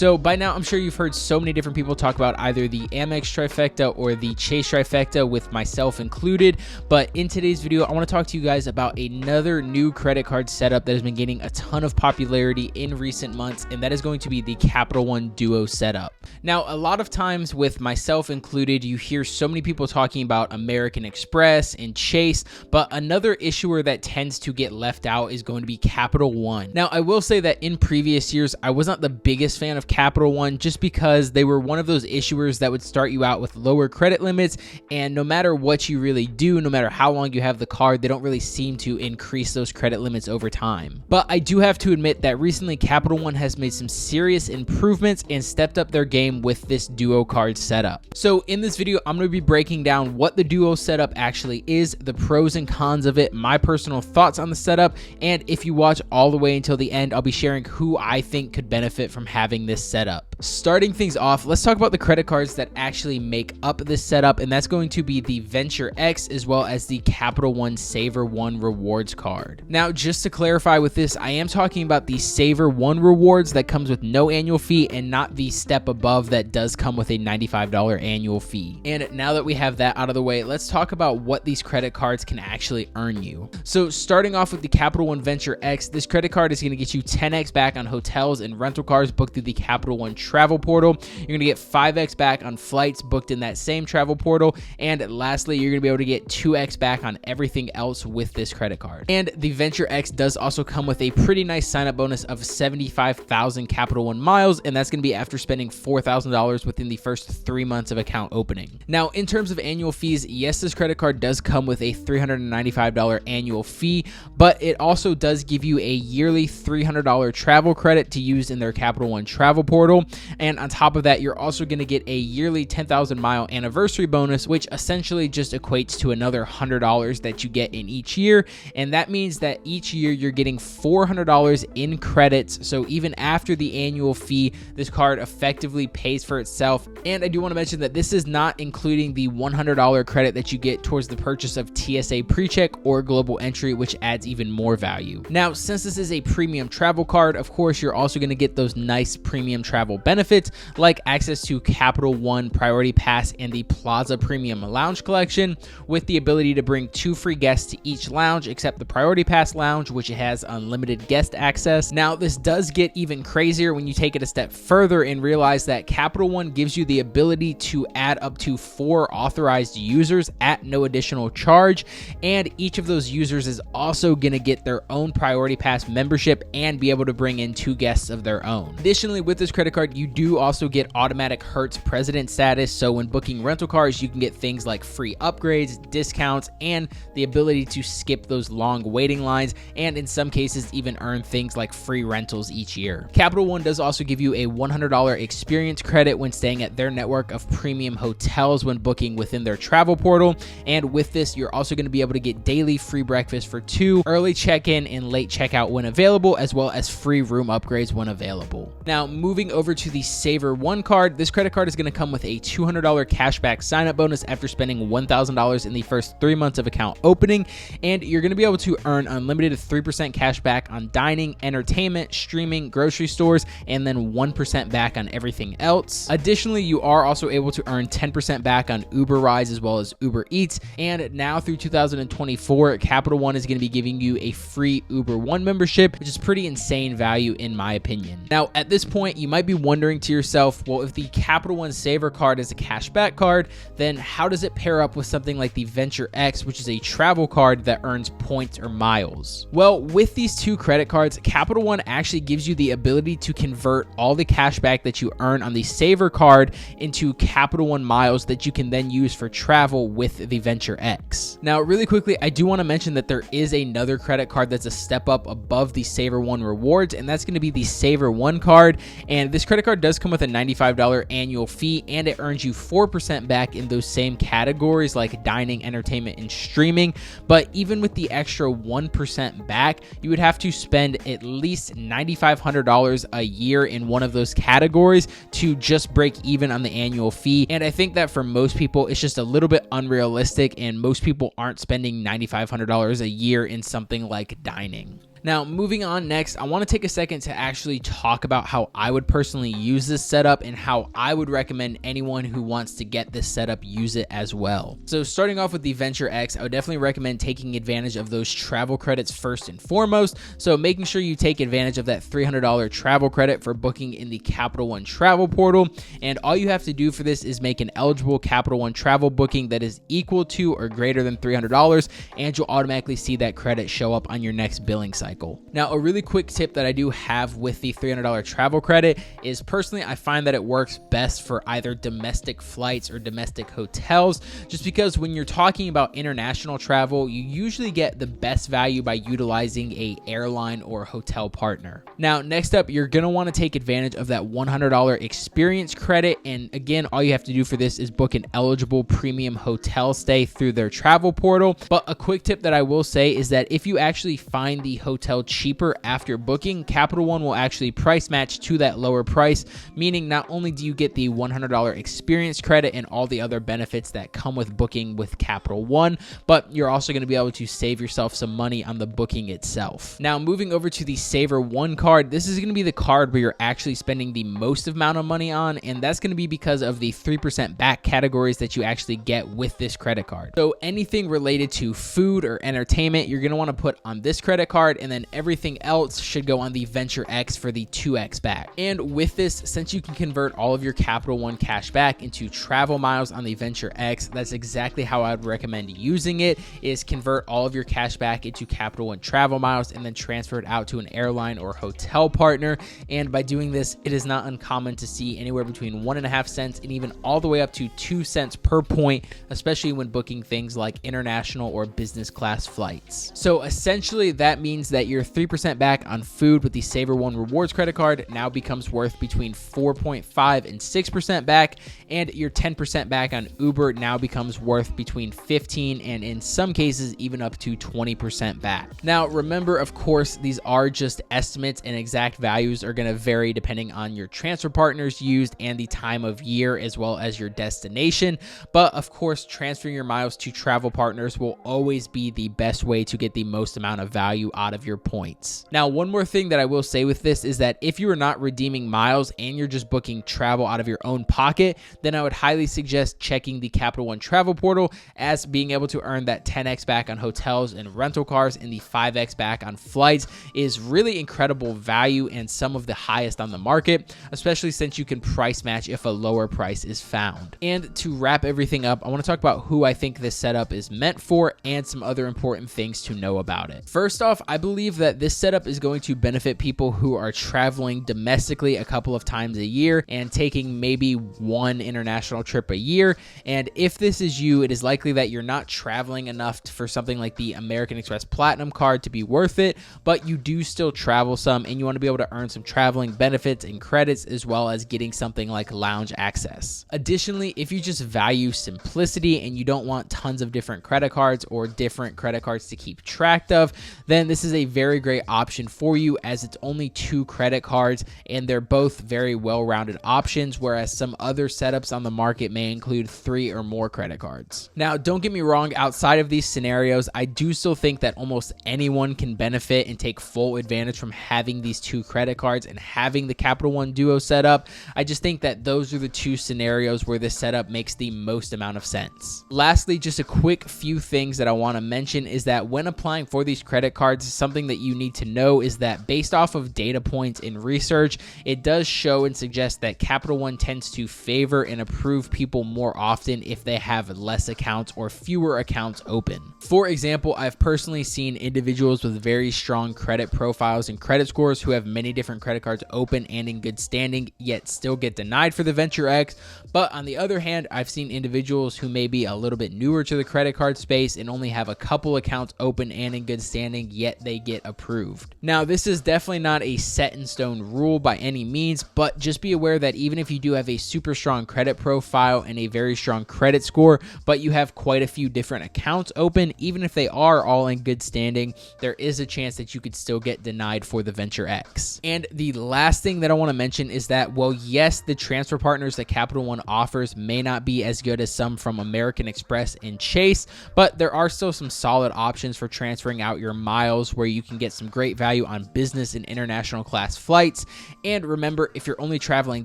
So by now, I'm sure you've heard so many different people talk about either the Amex trifecta or the Chase trifecta, with myself included. But in today's video, I want to talk to you guys about another new credit card setup that has been gaining a ton of popularity in recent months, and that is going to be the Capital One Duo setup. Now, a lot of times, with myself included, you hear so many people talking about American Express and Chase, but another issuer that tends to get left out is going to be Capital One. Now, I will say that in previous years, I was not the biggest fan of Capital One just because they were one of those issuers that would start you out with lower credit limits, and no matter what you really do, no matter how long you have the card, they don't really seem to increase those credit limits over time. But I do have to admit that recently Capital One has made some serious improvements and stepped up their game with this Duo card setup. So in this video, I'm going to be breaking down what the Duo setup actually is, the pros and cons of it, my personal thoughts on the setup, and if you watch all the way until the end, I'll be sharing who I think could benefit from having this setup. Starting things off, let's talk about the credit cards that actually make up this setup, and that's going to be the Venture X as well as the Capital One Savor One Rewards card. Now, just to clarify with this, I am talking about the Savor One Rewards that comes with no annual fee, and not the step above that does come with a $95 annual fee. And now that we have that out of the way, let's talk about what these credit cards can actually earn you. So starting off with the Capital One Venture X, this credit card is going to get you 10x back on hotels and rental cars booked through the Capital One travel portal. You're going to get 5x back on flights booked in that same travel portal. And lastly, you're going to be able to get 2x back on everything else with this credit card. And the Venture X does also come with a pretty nice sign-up bonus of 75,000 Capital One miles, and that's going to be after spending $4,000 within the first 3 months of account opening. Now, in terms of annual fees, yes, this credit card does come with a $395 annual fee, but it also does give you a yearly $300 travel credit to use in their Capital One travel portal. And on top of that, you're also going to get a yearly 10,000 mile anniversary bonus, which essentially just equates to another $100 that you get in each year. And that means that each year you're getting $400 in credits. So even after the annual fee, this card effectively pays for itself. And I do want to mention that this is not including the $100 credit that you get towards the purchase of TSA PreCheck or Global Entry, which adds even more value. Now, since this is a premium travel card, of course, you're also going to get those nice premium travel benefits like access to Capital One Priority Pass and the Plaza Premium Lounge Collection, with the ability to bring 2 free guests to each lounge except the Priority Pass Lounge, which has unlimited guest access. Now, this does get even crazier when you take it a step further and realize that Capital One gives you the ability to add up to 4 authorized users at no additional charge, and each of those users is also going to get their own Priority Pass membership and be able to bring in 2 guests of their own. Additionally, with this credit card, you do also get automatic Hertz President status, so when booking rental cars, you can get things like free upgrades, discounts, and the ability to skip those long waiting lines, and in some cases even earn things like free rentals each year. Capital One does also give you a $100 experience credit when staying at their network of premium hotels when booking within their travel portal, and with this, you're also going to be able to get daily free breakfast for 2, early check-in and late checkout when available, as well as free room upgrades when available. Now, moving over to the Savor One card, this credit card is going to come with a $200 cashback sign-up bonus after spending $1,000 in the first 3 months of account opening, and you're going to be able to earn unlimited 3% cash back on dining, entertainment, streaming, grocery stores, and then 1% back on everything else. Additionally, you are also able to earn 10% back on Uber rides as well as Uber Eats, and now through 2024, Capital One is going to be giving you a free Uber One membership, which is pretty insane value in my opinion. Now, at this point, you might be wondering to yourself, well, if the Capital One Savor card is a cashback card, then how does it pair up with something like the Venture X, which is a travel card that earns points or miles? Well, with these 2 credit cards, Capital One actually gives you the ability to convert all the cashback that you earn on the Savor card into Capital One miles that you can then use for travel with the Venture X. Now, really quickly, I do want to mention that there is another credit card that's a step up above the Savor One rewards, and that's going to be the Savor One card. And this credit card does come with a $95 annual fee, and it earns you 4% back in those same categories like dining, entertainment, and streaming. But even with the extra 1% back, you would have to spend at least $9,500 a year in one of those categories to just break even on the annual fee. And I think that for most people, it's just a little bit unrealistic, and most people aren't spending $9,500 a year in something like dining. Now, moving on next, I want to take a second to actually talk about how I would personally use this setup and how I would recommend anyone who wants to get this setup use it as well. So starting off with the Venture X, I would definitely recommend taking advantage of those travel credits first and foremost. So making sure you take advantage of that $300 travel credit for booking in the Capital One travel portal. And all you have to do for this is make an eligible Capital One travel booking that is equal to or greater than $300, and you'll automatically see that credit show up on your next billing cycle. Now, a really quick tip that I do have with the $300 travel credit is personally, I find that it works best for either domestic flights or domestic hotels, just because when you're talking about international travel, you usually get the best value by utilizing a airline or hotel partner. Now, next up, you're going to want to take advantage of that $100 experience credit. And again, all you have to do for this is book an eligible premium hotel stay through their travel portal. But a quick tip that I will say is that if you actually find the hotel cheaper after booking, Capital One will actually price match to that lower price, meaning not only do you get the $100 experience credit and all the other benefits that come with booking with Capital One, but you're also going to be able to save yourself some money on the booking itself. Now, moving over to the Savor One card, this is going to be the card where you're actually spending the most amount of money on, and that's going to be because of the 3% back categories that you actually get with this credit card. So anything related to food or entertainment, you're going to want to put on this credit card, and then everything else should go on the Venture X for the 2x back. And with this, since you can convert all of your Capital One cash back into travel miles on the Venture X, that's exactly how I would recommend using it, is convert all of your cash back into Capital One travel miles and then transfer it out to an airline or hotel partner. And by doing this, it is not uncommon to see anywhere between 1.5 cents and even all the way up to 2 cents per point, especially when booking things like international or business class flights. So essentially that means that your 3% back on food with the Savor One rewards credit card now becomes worth between 4.5 and 6% back, and your 10% back on Uber now becomes worth between 15 and in some cases even up to 20% back. Now remember, of course, these are just estimates and exact values are going to vary depending on your transfer partners used and the time of year as well as your destination. But of course, transferring your miles to travel partners will always be the best way to get the most amount of value out of your points. Now, one more thing that I will say with this is that if you are not redeeming miles and you're just booking travel out of your own pocket, then I would highly suggest checking the Capital One travel portal, as being able to earn that 10x back on hotels and rental cars and the 5x back on flights is really incredible value and some of the highest on the market, especially since you can price match if a lower price is found. And to wrap everything up, I want to talk about who I think this setup is meant for and some other important things to know about it. First off, I believe that this setup is going to benefit people who are traveling domestically a couple of times a year and taking maybe one international trip a year. And if this is you, it is likely that you're not traveling enough for something like the American Express Platinum card to be worth it, but you do still travel some and you want to be able to earn some traveling benefits and credits as well as getting something like lounge access. Additionally, if you just value simplicity and you don't want tons of different credit cards or different credit cards to keep track of, then this is a very great option for you, as it's only 2 credit cards and they're both very well-rounded options, whereas some other setups on the market may include 3 or more credit cards. Now, don't get me wrong, outside of these scenarios, I do still think that almost anyone can benefit and take full advantage from having these 2 credit cards and having the Capital One Duo setup. I just think that those are the 2 scenarios where this setup makes the most amount of sense. Lastly, just a quick few things that I want to mention is that when applying for these credit cards, something that you need to know is that based off of data points and research, it does show and suggest that Capital One tends to favor and approve people more often if they have less accounts or fewer accounts open. For example, I've personally seen individuals with very strong credit profiles and credit scores who have many different credit cards open and in good standing, yet still get denied for the Venture X. But on the other hand, I've seen individuals who may be a little bit newer to the credit card space and only have a couple accounts open and in good standing, yet they get approved. Now, this is definitely not a set in stone rule by any means, but just be aware that even if you do have a super strong credit profile and a very strong credit score, but you have quite a few different accounts open, even if they are all in good standing, there is a chance that you could still get denied for the Venture X. And the last thing that I want to mention is that, well, yes, the transfer partners that Capital One offers may not be as good as some from American Express and Chase, but there are still some solid options for transferring out your miles where you can get some great value on business and international class flights. And remember, if you're only traveling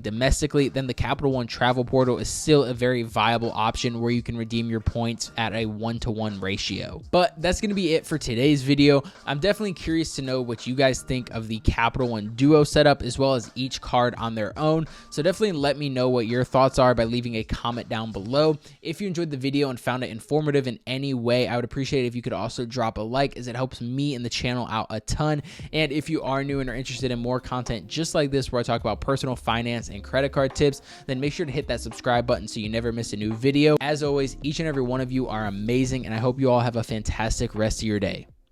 domestically, then the Capital One Travel Portal is still a very viable option where you can redeem your points at a 1-to-1 ratio. But that's going to be it for today's video. I'm definitely curious to know what you guys think of the Capital One Duo setup, as well as each card on their own. So definitely let me know what your thoughts are by leaving a comment down below. If you enjoyed the video and found it informative in any way, I would appreciate it if you could also drop a like, as it helps me and the channel out a ton. And if you are new and are interested in more content just like this, where I talk about personal finance and credit card tips, then make sure to hit that subscribe button so you never miss a new video. As always, each and every one of you are amazing, and I hope you all have a fantastic rest of your day.